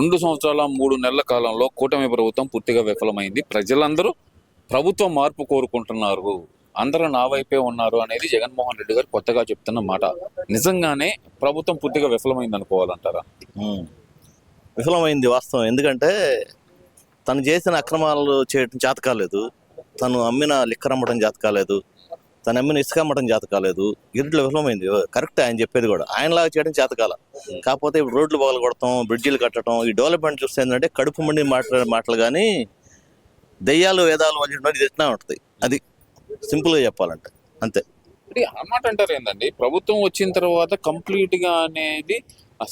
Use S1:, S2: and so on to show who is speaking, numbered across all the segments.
S1: 2 సంవత్సరాల 3 నెలల కాలంలో కూటమి ప్రభుత్వం పూర్తిగా విఫలమైంది. ప్రజలందరూ ప్రభుత్వ మార్పు కోరుకుంటున్నారు. అందరూ నా వైపే ఉన్నారు అనేది జగన్మోహన్ రెడ్డి గారు కొత్తగా చెప్తున్న మాట. నిజంగానే ప్రభుత్వం పూర్తిగా విఫలమైంది అనుకోవాలంటారా?
S2: ఉమ్. విఫలమైంది వాస్తవం. ఎందుకంటే తను చేసిన అక్రమాలు చేయడం చేత కాలేదు, తను అమ్మిన లిక్కర్ అమ్మటం చేత కాలేదు, తను అమ్మిన ఇసుక అమ్మటం చేత కాలేదు. ఇరుట్లో విఫలమైంది. కరెక్ట్ ఆయన చెప్పేది కూడా, ఆయనలాగా చేయడం చేత కాల. కాకపోతే ఇప్పుడు రోడ్లు పగలు కొడతాం, బ్రిడ్జిలు కట్టడం, ఈ డెవలప్మెంట్ చూస్తే ఏంటంటే కడుపు మండి మాట్లాడే మాటలు కానీ దెయ్యాలు వేదాలు వంచడం ఇది ఎట్లా ఉంటుంది. అది సింపుల్గా చెప్పాలంటే అంతే.
S1: ఆ మాట అంటారు ఏందండి? ప్రభుత్వం వచ్చిన తర్వాత కంప్లీట్ గా అనేది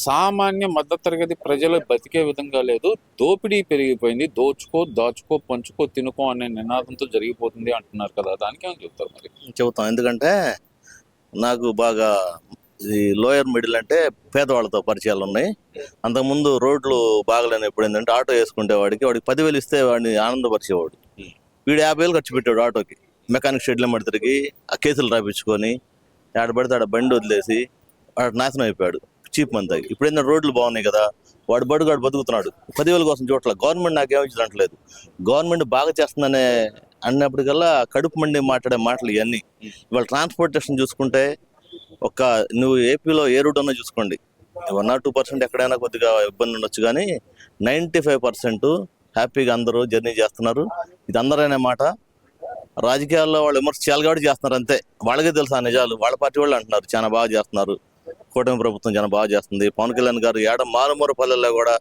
S1: సామాన్య మధ్యతరగతి ప్రజలు బతికే విధంగా లేదు, దోపిడీ పెరిగిపోయింది, దోచుకో దాచుకో పంచుకో తినుకో అనే నినాదంతో జరిగిపోతుంది అంటున్నారు కదా, దానికి ఏమని చెప్తారు మరి?
S2: చెబుతాం. ఎందుకంటే నాకు బాగా ఈ లోయర్ మిడిల్ అంటే పేదవాళ్ళతో పరిచయాలు ఉన్నాయి. అంతకుముందు రోడ్లు బాగలేని ఎప్పుడు ఏంటంటే ఆటో వేసుకుంటే వాడికి 10,000 ఇస్తే వాడిని ఆనందపరిచేవాడు. వీడు 50,000 ఖర్చు పెట్టాడు ఆటోకి. మెకానిక్ షెడ్ల మడి తిరిగి ఆ కేసులు రాపించుకొని ఆడబడితే ఆడ బండి వదిలేసి వాడు నాశనం అయిపోయాడు చీప్ మంది తాగి. ఇప్పుడు ఏంటంటే రోడ్లు బాగున్నాయి కదా, వాడు బతుకుతున్నాడు. 10,000 కోసం చూడట్లేదు. గవర్నమెంట్ నాకేమించట్లేదు. గవర్నమెంట్ బాగా చేస్తుందనే అన్నప్పటికల్లా కడుపు మండి మాట్లాడే మాటలు ఇవన్నీ. ఇవాళ ట్రాన్స్పోర్టేషన్ చూసుకుంటే నువ్వు ఏపీలో ఏ రూట్ అన్నా చూసుకోండి, 1 or 2% ఎక్కడైనా కొద్దిగా ఇబ్బంది ఉండొచ్చు, కానీ 95% హ్యాపీగా అందరూ జర్నీ చేస్తున్నారు. ఇది అందరనే మాట. రాజకీయాల్లో వాళ్ళు విమర్శ చేయాలి కాబట్టి చేస్తున్నారు అంతే. వాళ్ళకే తెలుసు ఆ నిజాలు. వాళ్ళ పార్టీ వాళ్ళు అంటున్నారు చాలా బాగా చేస్తున్నారు, కూటమి ప్రభుత్వం చాలా బాగా చేస్తుంది. పవన్ కళ్యాణ్ గారు మారుమూర పల్లెల్లో కూడా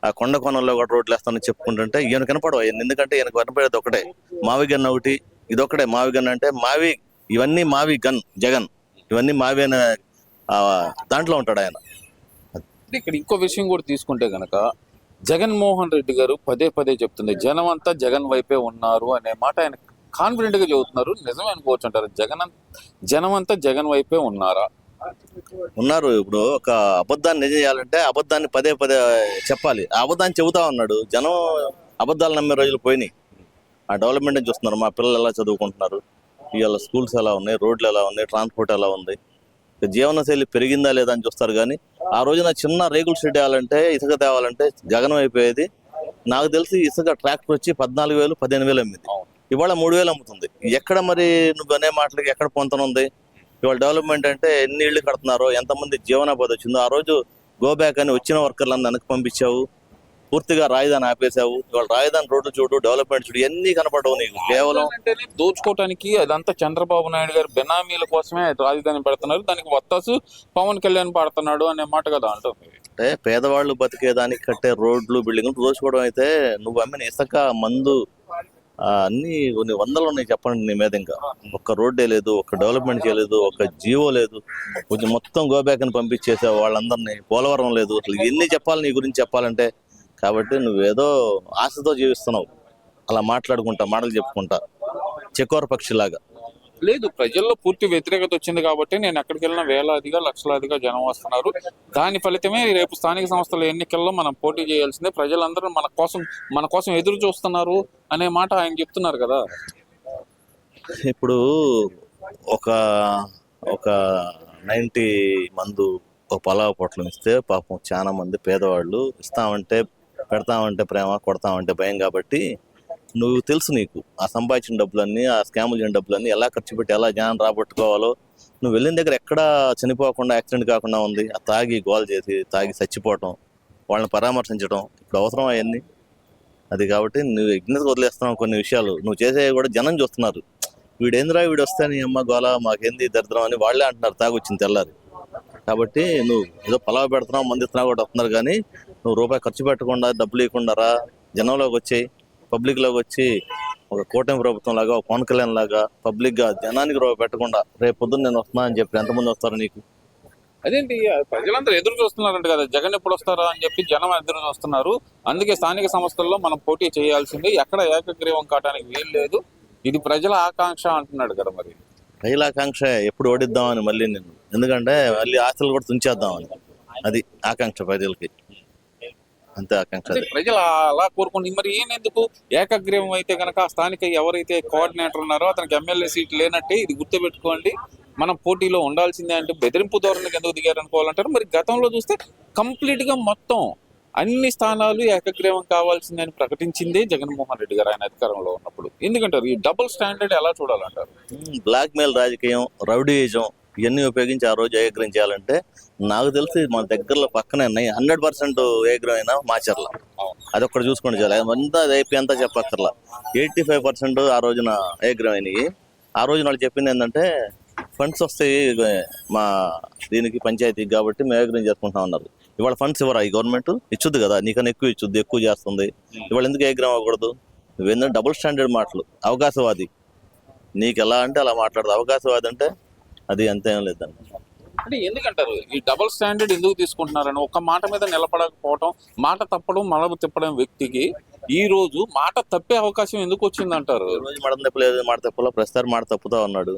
S2: ఆ కొండ కొనల్లో కూడా రోడ్లు వేస్తానని చెప్పుకుంటుంటే ఈయన కనపడవు. ఎందుకంటే ఈయనకు కనపడేది ఒకటే, మావి గన్ ఒకటి. ఇదొక్కటే మావి గన్ అంటే మావి. ఇవన్నీ మావి గన్ జగన్, ఇవన్నీ మావి అనే దాంట్లో ఉంటాడు ఆయన.
S1: ఇక్కడ ఇంకో విషయం కూడా తీసుకుంటే గనక జగన్మోహన్ రెడ్డి గారు పదే పదే చెప్తుంది జనం అంతా జగన్ వైపే ఉన్నారు అనే మాట ఆయన కాన్ఫిడెంట్ గా చెబుతున్నారు. నిజమే అనుకోవచ్చు అంటారు? జనం అంతా జగన్ వైపే ఉన్నారా?
S2: ఉన్నారు. ఇప్పుడు ఒక అబద్ధాన్ని నిజం చేయాలంటే అబద్ధాన్ని పదే పదే చెప్పాలి. ఆ అబద్ధాన్ని చెబుతా ఉన్నాడు. జనం అబద్ధాలు నమ్మే రోజులు పోయినాయి. ఆ డెవలప్మెంట్ చూస్తున్నారు. మా పిల్లలు ఎలా చదువుకుంటున్నారు, ఇవాళ స్కూల్స్ ఎలా ఉన్నాయి, రోడ్లు ఎలా ఉన్నాయి, ట్రాన్స్పోర్ట్ ఎలా ఉంది, జీవనశైలి పెరిగిందా లేదా అని చూస్తారు. కానీ ఆ రోజున చిన్న రేకుల షెడ్ వేయాలంటే, ఇసుక తేవాలంటే గగనం అయిపోయేది. నాకు తెలిసి ఇసుక ట్రాక్టర్ వచ్చి 14,000 15,000 అమ్మింది. ఇవాళ 3,000 అమ్ముతుంది. ఎక్కడ మరి నువ్వు అనే మాటలకి ఎక్కడ పొంతనుంది? ఇవాళ డెవలప్మెంట్ అంటే ఎన్ని ఇళ్ళు కడుతున్నారో, ఎంతమంది జీవనోపాధి వచ్చిందో. ఆ రోజు గోబ్యాక్ అని వచ్చిన వర్కర్లను వెనక్కి పంపించావు, పూర్తిగా రాజధాని ఆపేశావు. ఇవాళ రాజధాని రోడ్లు చూడు, డెవలప్మెంట్ చూడు, ఎన్ని కనపడవు నీకు. కేవలం
S1: దోచుకోవటానికి అదంతా చంద్రబాబు నాయుడు గారు బెనామీల కోసమే రాజధాని పెడుతున్నారు, దానికి వత్తాసు పవన్ కళ్యాణ్ పడుతున్నాడు అనే మాట కదా అంటుంది.
S2: అంటే పేదవాళ్ళు బతికేదానికి కట్టే రోడ్లు బిల్డింగ్లు దోచుకోవడం అయితే, నువ్వు అమ్మిన ఇసుక మందు అన్ని కొన్ని వందలు ఉన్నాయి చెప్పండి నీ మీద. ఇంకా ఒక్క రోడ్డే లేదు, ఒక్క డెవలప్మెంట్ చేయలేదు, ఒక్క జీవో లేదు. కొంచెం మొత్తం గోబ్యాక్ అని పంపించేసావు వాళ్ళందరినీ. పోలవరం లేదు. అసలు ఎన్ని చెప్పాలి నీ గురించి చెప్పాలంటే? కాబట్టి నువ్వేదో ఆశతో జీవిస్తున్నావు, అలా మాట్లాడుకుంటా, మాటలు చెప్పుకుంటా, చెకోర పక్షిలాగా.
S1: లేదు, ప్రజల్లో పూర్తి వ్యతిరేకత వచ్చింది కాబట్టి నేను ఎక్కడికి వెళ్ళినా వేలాదిగా లక్షలాదిగా జనం వస్తున్నారు. దాని ఫలితమే రేపు స్థానిక సంస్థల ఎన్నికల్లో మనం పోటీ చేయాల్సిందే, ప్రజలందరూ మన కోసం ఎదురు చూస్తున్నారు అనే మాట ఆయన చెప్తున్నారు కదా.
S2: ఇప్పుడు ఒక ఒక 90 మందు ఒక పలావ్ పొట్లం ఇస్తే పాపం చాలా మంది పేదవాళ్ళు ఇస్తామంటే, పెడతామంటే ప్రేమ, కొడతామంటే భయం. కాబట్టి నువ్వు తెలుసు, నీకు ఆ సంపాదించిన డబ్బులన్నీ, ఆ స్కాములు చేయని డబ్బులన్నీ ఎలా ఖర్చు పెట్టి ఎలా జనం రాబట్టుకోవాలో. నువ్వు వెళ్ళిన దగ్గర ఎక్కడా చనిపోకుండా, యాక్సిడెంట్ కాకుండా ఉంది. ఆ తాగి గోల్ చేసి తాగి చచ్చిపోవటం, వాళ్ళని పరామర్శించడం ఇప్పుడు అవసరం అవన్నీ. అది కాబట్టి నువ్వు ఇగ్నెస్ వదిలేస్తున్నావు కొన్ని విషయాలు. నువ్వు చేసేవి కూడా జనం చూస్తున్నారు. వీడేంద్రా వీడు వస్తే నీ అమ్మ గోల, మాకేంది దరిద్రం అని వాళ్ళే అంటున్నారు తాగొచ్చింది తెల్లారి. కాబట్టి నువ్వు ఏదో పలావ పెడుతున్నావు, మంది ఇస్తున్నావు కూడా వస్తున్నారు. కానీ నువ్వు రూపాయి ఖర్చు పెట్టకుండా, డబ్బులు ఇవ్వకుండా రా, జనంలోకి వచ్చి, పబ్లిక్లోకి వచ్చి, ఒక కూటమి ప్రభుత్వం లాగా, ఒక పవన్ కళ్యాణ్ లాగా పబ్లిక్గా జనానికి రూపాయి పెట్టకుండా రేపు పొద్దున్న నేను వస్తున్నా అని చెప్పి ఎంతమంది వస్తారు నీకు?
S1: అదేంటి, ప్రజలందరూ ఎదురు చూస్తున్నారంట కదా జగన్ ఎప్పుడు వస్తారా అని చెప్పి జనం ఎదురు చూస్తున్నారు. అందుకే స్థానిక సంస్థల్లో మనం పోటీ చేయాల్సింది, ఎక్కడ ఏకగ్రీవం కావడానికి వీలు లేదు, ఇది ప్రజల ఆకాంక్ష అంటున్నాడు కదా. మరి
S2: ప్రజల ఆకాంక్ష ఎప్పుడు ఓడిద్దామని మళ్ళీ నేను, ఎందుకంటే మళ్ళీ ఆశలు కూడా తుంచేద్దామని, అది ఆకాంక్ష ప్రజలకి. అంతే ఆకాంక్ష.
S1: ప్రజలు అలా కోరుకుంటుంది. మరి ఎందుకు ఏకగ్రీవం అయితే కనుక స్థానిక ఎవరైతే కోఆర్డినేటర్ ఉన్నారో అతనికి ఎమ్మెల్యే సీట్ లేనట్టే, ఇది గుర్తుపెట్టుకోండి, మనం పోటీలో ఉండాల్సిందే అంటే బెదిరింపు ధోరణికి ఎందుకు దిగారు అనుకోవాలంటారు. మరి గతంలో చూస్తే కంప్లీట్ గా మొత్తం అన్ని స్థానాలు ఏకగ్రీవం కావాల్సిందని ప్రకటించిందే జగన్మోహన్ రెడ్డి గారు ఆయన అధికారంలో ఉన్నప్పుడు. ఎందుకంటారు ఈ డబుల్ స్టాండర్డ్ ఎలా చూడాలంటారు?
S2: బ్లాక్ మెయిల్ రాజకీయం, రౌడీయిజం ఇవన్నీ ఉపయోగించి ఆ రోజు ఏకగ్రహం చేయాలంటే నాకు తెలిసి మన దగ్గరలో పక్కనే 100% ఏకగ్రహం అయినా మాచర్ల. అది ఒక్కటి చూసుకొని చాలు. అంతా ఏపీ అంతా చెప్పక్కర్లా. 85% ఆ రోజున ఏకగ్రహం అయినాయి. ఆ రోజున వాళ్ళు చెప్పింది ఏంటంటే ఫండ్స్ వస్తాయి మా దీనికి పంచాయతీకి కాబట్టి మేము ఏకగ్రహం చేసుకుంటాం అన్నారు. ఇవాళ ఫండ్స్ ఇవ్వరా ఈ గవర్నమెంట్? ఇచ్చుద్ది కదా, నీకన్నా ఎక్కువ ఇచ్చుద్ది, ఎక్కువ చేస్తుంది. ఇవాళ ఎందుకు ఏకగ్రహం అవ్వకూడదు? నువ్వేంటంటే డబుల్ స్టాండర్డ్ మాటలు, అవకాశవాది. నీకు ఎలా అంటే అలా మాట్లాడదు. అవకాశవాది అంటే అది అంతేం లేదండి.
S1: అంటే ఎందుకంటారు ఈ డబుల్ స్టాండర్డ్ ఎందుకు తీసుకుంటున్నారని? ఒక మాట మీద నిలబడకపోవడం, మాట తప్పడం, మడమ తిప్పడం వ్యక్తికి ఈ రోజు మాట తప్పే అవకాశం ఎందుకు వచ్చిందంటారు?
S2: ఈ రోజు మాట తప్పలేదు, మాట తప్పలో ప్రస్తుతానికి మాట తప్పుతా ఉన్నాడు.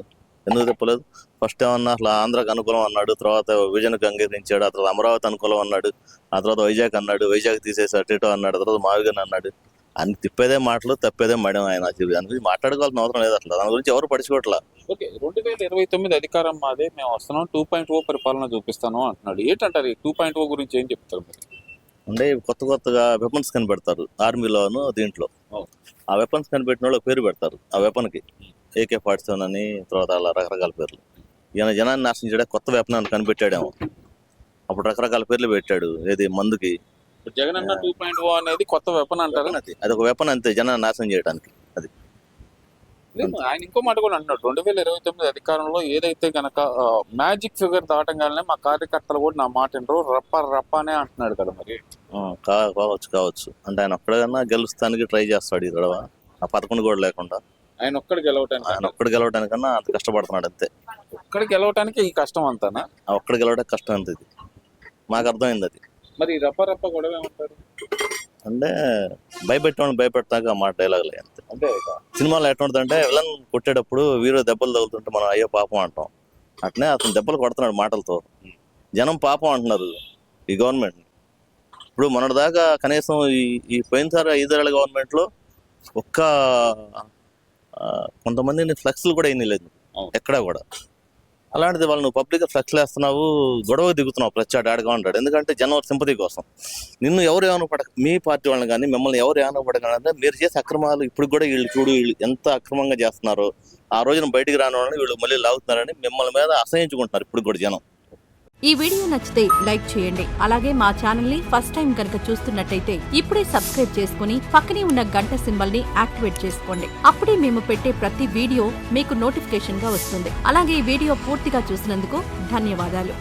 S2: ఎందుకు తప్పలేదు? ఫస్ట్ ఏమన్నా అసలు ఆంధ్రాకి అనుకూలం అన్నాడు, తర్వాత విజయనకు అంగీకరించాడు, ఆ తర్వాత అమరావతి అనుకూలం అన్నాడు, ఆ తర్వాత వైజాగ్ అన్నాడు, వైజాగ్ తీసేసి అటు అన్నాడు, తర్వాత మావిగన్ అన్నాడు. అన్ని తిప్పేదే మాటలు, తప్పేదే మడం. ఆయన దాని గురించి మాట్లాడుకోవాల్సిన అవసరం లేదు అసలు. దాని గురించి ఎవరు పడుచుకోవట్లా.
S1: ఓకే, 2029 అధికారం మాదే, మేము వస్తున్నాం, 2.0 పరిపాలన చూపిస్తాను అంటున్నాడు. ఏంటంటారు ఈ 2.0 గురించి ఏం చెప్తారు మీరు?
S2: అంటే కొత్తగా వెపన్స్ కనిపెడతారు ఆర్మీలోను దీంట్లో. ఆ వెపన్స్ కనిపెట్టిన వాళ్ళు పేరు పెడతారు ఆ వెపన్ కి, AK-47 అని, తర్వాత అలా రకరకాల పేర్లు. ఈయన జనాన్ని నాశనం చేయడానికి కొత్త వెపన్ అని కనిపెట్టాడేమో. అప్పుడు రకరకాల పేర్లు పెట్టాడు. ఏది మందుకి.
S1: జగన్ అన్న 2.0 అనేది కొత్త వెపన్ అంటారు.
S2: అది ఒక వెపన్ అంతే, జనాన్ని నాశనం చేయడానికి. అది
S1: ఆయన ఇంకో మాట కూడా అంటున్నాడు, 2029 అధికారంలో ఏదైతే గనక మ్యాజిక్ ఫిగర్ దాటంగానే మా కార్యకర్తలు కూడా నా మాట వినరు, రప్పనే అంటున్నాడు కదా. మరి
S2: కావచ్చు అంటే ఆయన ఒక్కడైనా గెలుస్తానికి ట్రై చేస్తాడు ఈ గొడవ. ఆ 11 కూడా లేకుండా
S1: ఆయన ఒక్కడు
S2: గెలవడానికన్నా అంత కష్టపడుతున్నాడు అంతే.
S1: ఒక్కడికి గెలవటానికి ఈ కష్టం అంతానా?
S2: ఆ ఒక్కడు గెలవడానికి కష్టం అంత. ఇది మాకు అర్థమైంది. అది
S1: మరి రప్ప గొడవ ఏమంటారు
S2: అంటే భయపెట్టాక ఆ మాట డైలాగులు అంతే.
S1: అంతే
S2: సినిమాలో ఎటువంటిదంటే విలన్ కొట్టేటప్పుడు వీరో దెబ్బలు తగులుతుంటే మనం అయ్యో పాపం అంటాం. అట్నే అతను దెబ్బలు కొడుతున్నాడు మాటలతో. జనం పాపం అంటున్నారు ఈ గవర్నమెంట్. ఇప్పుడు మొన్నటిదాకా కనీసం ఈ పోయినసారి 5 ఏళ్ల గవర్నమెంట్ లో ఒక్క కొంతమందిని ఫ్లెక్స్లు కూడా ఏమీ లేదు ఎక్కడా కూడా. అలాంటిది వాళ్ళు నువ్వు పబ్లిక్ ఫ్లెక్స్లు వేస్తున్నావు, గొడవ దిగుతున్నావు, ప్రచాడు ఆడగా ఉంటాడు. ఎందుకంటే జనం సింపతి కోసం. నిన్ను ఎవరు ఏమైనా పడక, మీ పార్టీ వాళ్ళని కానీ మిమ్మల్ని ఎవరు ఏమైనా పడకంటే మీరు చేసే అక్రమాలు ఇప్పుడు కూడా వీళ్ళు చూడు, వీళ్ళు ఎంత అక్రమంగా చేస్తున్నారో. ఆ రోజున బయటికి రాని వాళ్ళని వీళ్ళు మళ్ళీ లాగుతున్నారని మిమ్మల్ని మీద అసహించుకుంటున్నారు ఇప్పుడు కూడా జనం.
S3: ఈ వీడియో నచ్చితే లైక్ చేయండి. అలాగే మా ఛానల్ ని ఫస్ట్ టైం కనుక చూస్తున్నట్టయితే ఇప్పుడే సబ్స్క్రైబ్ చేసుకుని పక్కనే ఉన్న గంట సింబల్ ని యాక్టివేట్ చేసుకోండి. అప్పుడే మేము పెట్టే ప్రతి వీడియో మీకు నోటిఫికేషన్ గా వస్తుంది. అలాగే ఈ వీడియో పూర్తిగా చూసినందుకు ధన్యవాదాలు.